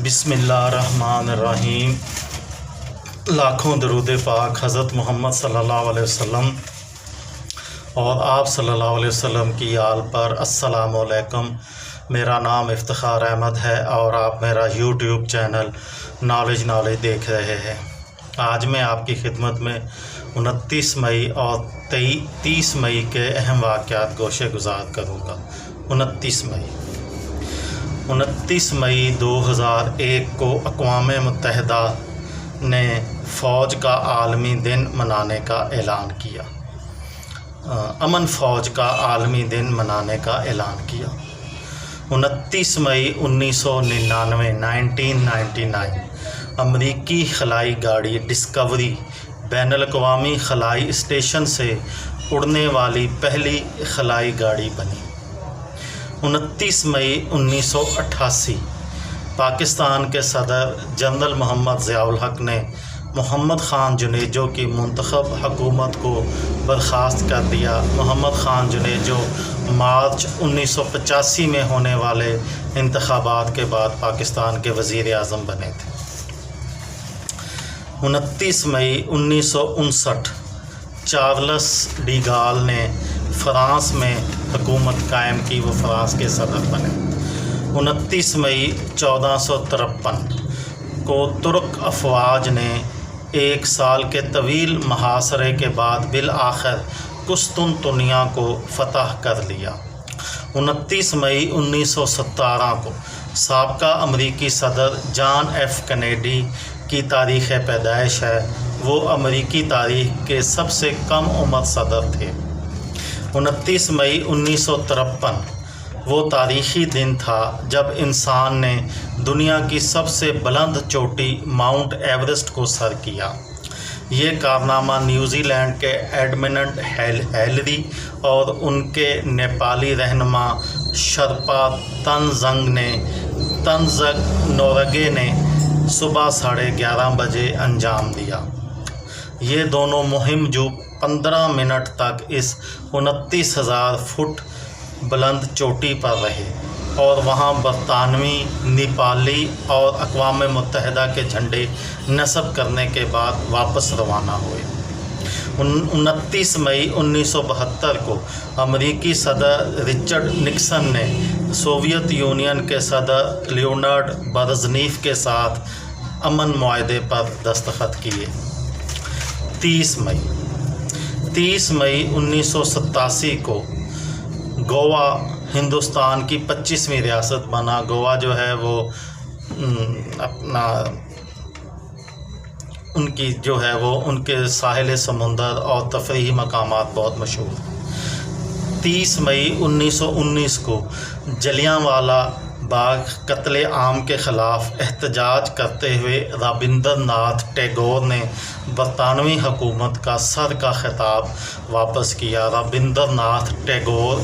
بسم اللہ الرحمن الرحیم۔ لاکھوں درود پاک حضرت محمد صلی اللہ علیہ وسلم اور آپ صلی اللہ علیہ وسلم کی آل پر۔ السلام علیکم، میرا نام افتخار احمد ہے اور آپ میرا یوٹیوب چینل نالج دیکھ رہے ہیں۔ آج میں آپ کی خدمت میں 29 مئی اور 30 مئی کے اہم واقعات گوشے گزار کروں گا۔ 29 مئی 2001 کو اقوام متحدہ نے فوج کا عالمی دن منانے کا اعلان کیا۔ امن فوج کا عالمی دن منانے کا اعلان کیا۔ 29 مئی 1999 امریکی خلائی گاڑی ڈسکوری بین الاقوامی خلائی اسٹیشن سے اڑنے والی پہلی خلائی گاڑی بنی۔ 29 مئی 1988 پاکستان کے صدر جنرل محمد ضیاء الحق نے محمد خان جنیجو کی منتخب حکومت کو برخاست کر دیا۔ محمد خان جنیجو مارچ 1985 میں ہونے والے انتخابات کے بعد پاکستان کے وزیر اعظم بنے تھے۔ 29 مئی 1959 چارلس ڈی گال نے فرانس میں حکومت قائم کی، وہ فرانس کے صدر بنے۔ 29 مئی 1453 کو ترک افواج نے 1 سال کے طویل محاصرے کے بعد بالآخر قسطنطنیہ کو فتح کر لیا۔ 29 مئی 1917 کو سابقہ امریکی صدر جان ایف کینیڈی کی تاریخ پیدائش ہے۔ وہ امریکی تاریخ کے سب سے کم عمر صدر تھے۔ 29 مئی 1953 وہ تاریخی دن تھا جب انسان نے دنیا کی سب سے بلند چوٹی ماؤنٹ ایورسٹ کو سر کیا۔ یہ کارنامہ نیوزی لینڈ کے ایڈمنڈ ہیلری اور ان کے نیپالی رہنما شرپا تنزنگ نورگے نے صبح 11:30 بجے انجام دیا۔ یہ دونوں مہم جو 15 منٹ تک اس 29,000 فٹ بلند چوٹی پر رہے اور وہاں برطانوی، نیپالی اور اقوام متحدہ کے جھنڈے نصب کرنے کے بعد واپس روانہ ہوئے۔ 29 مئی 1972 کو امریکی صدر رچرڈ نکسن نے سوویت یونین کے صدر لیونارڈ برزنیف کے ساتھ امن معاہدے پر دستخط کیے۔ 30 مئی 1987 کو گوا ہندوستان کی 25ویں ریاست بنا۔ گوا جو ہے وہ ان کے ساحل سمندر اور تفریحی مقامات بہت مشہور ہیں۔ 30 مئی 1919 کو جلیانوالہ باغ قتل عام کے خلاف احتجاج کرتے ہوئے رابندر ناتھ ٹیگور نے برطانوی حکومت کا سر کا خطاب واپس کیا۔ رابندر ناتھ ٹیگور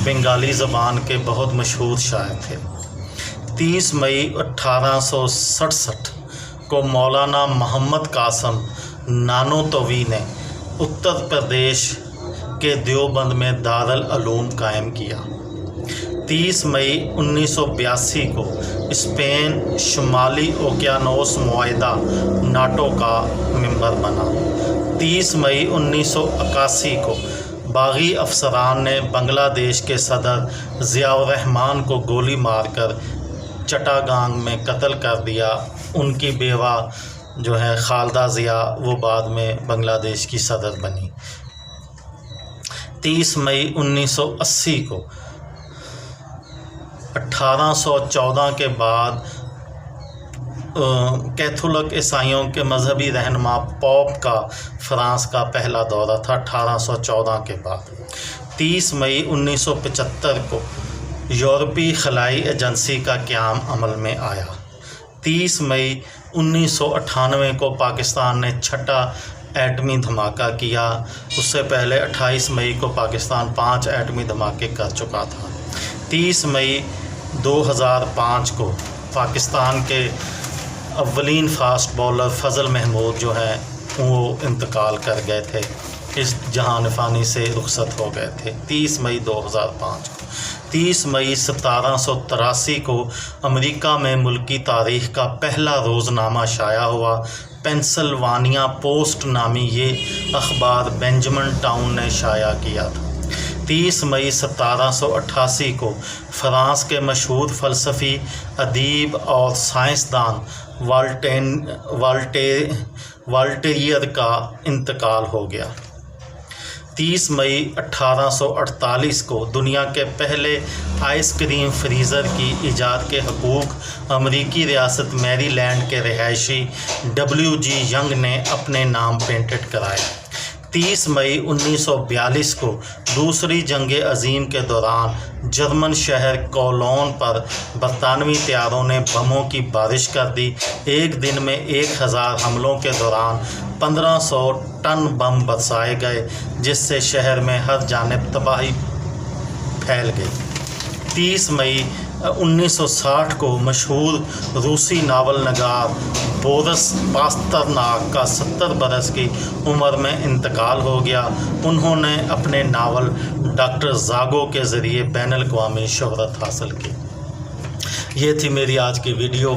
بنگالی زبان کے بہت مشہور شاعر تھے۔ 30 مئی 1867 کو مولانا محمد قاسم نانوتوی نے اتر پردیش کے دیوبند میں دارالعلوم قائم کیا۔ 30 مئی 1982 کو اسپین شمالی اوقیانوس معاہدہ ناٹو کا ممبر بنا۔ 30 مئی 1981 کو باغی افسران نے بنگلہ دیش کے صدر ضیاء الرحمان کو گولی مار کر چٹاگانگ میں قتل کر دیا۔ ان کی بیوہ جو ہے خالدہ ضیاء، وہ بعد میں بنگلہ دیش کی صدر بنی۔ 30 مئی 1980 کو 1814 کے بعد کیتھولک عیسائیوں کے مذہبی رہنما پوپ کا فرانس کا پہلا دورہ تھا 1814 کے بعد۔ 30 مئی 1975 کو یورپی خلائی ایجنسی کا قیام عمل میں آیا۔ 30 مئی 1998 کو پاکستان نے 6واں ایٹمی دھماکہ کیا۔ اس سے پہلے 28 مئی کو پاکستان 5 ایٹمی دھماکے کر چکا تھا۔ 30 مئی 2005 کو پاکستان کے اولین فاسٹ بولر فضل محمود جو ہیں وہ انتقال کر گئے تھے۔ اس جہان فانی سے رخصت ہو گئے تھے 30 مئی 2005 کو۔ 30 مئی 1783 کو امریکہ میں ملکی تاریخ کا پہلا روزنامہ شائع ہوا۔ پینسلوانیا پوسٹ نامی یہ اخبار بینجمن ٹاؤن نے شائع کیا تھا۔ 30 مئی 1788 کو فرانس کے مشہور فلسفی، ادیب اور سائنسدان والٹیئر کا انتقال ہو گیا۔ 30 مئی 1848 کو دنیا کے پہلے آئس کریم فریزر کی ایجاد کے حقوق امریکی ریاست میری لینڈ کے رہائشی WG ینگ نے اپنے نام پینٹڈ کرائے۔ 30 مئی 1942 کو دوسری جنگ عظیم کے دوران جرمن شہر کولون پر برطانوی طیاروں نے بموں کی بارش کر دی۔ ایک دن میں 1000 حملوں کے دوران 1500 ٹن بم برسائے گئے، جس سے شہر میں ہر جانب تباہی پھیل گئی۔ 30 مئی 1960 کو مشہور روسی ناول نگار بورس پاسترناک کا 70 برس کی عمر میں انتقال ہو گیا۔ انہوں نے اپنے ناول ڈاکٹر زاگو کے ذریعے بین الاقوامی شہرت حاصل کی۔ یہ تھی میری آج کی ویڈیو۔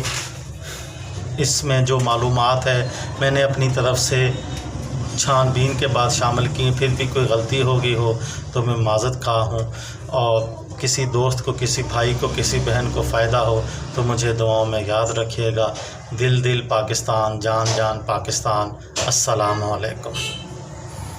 اس میں جو معلومات ہے میں نے اپنی طرف سے چھان بین کے بعد شامل کی، پھر بھی کوئی غلطی ہو گئی ہو تو میں معذرت خواہ ہوں، اور کسی دوست کو، کسی بھائی کو، کسی بہن کو فائدہ ہو تو مجھے دعاؤں میں یاد رکھیے گا۔ دل پاکستان، جان پاکستان۔ السلام علیکم۔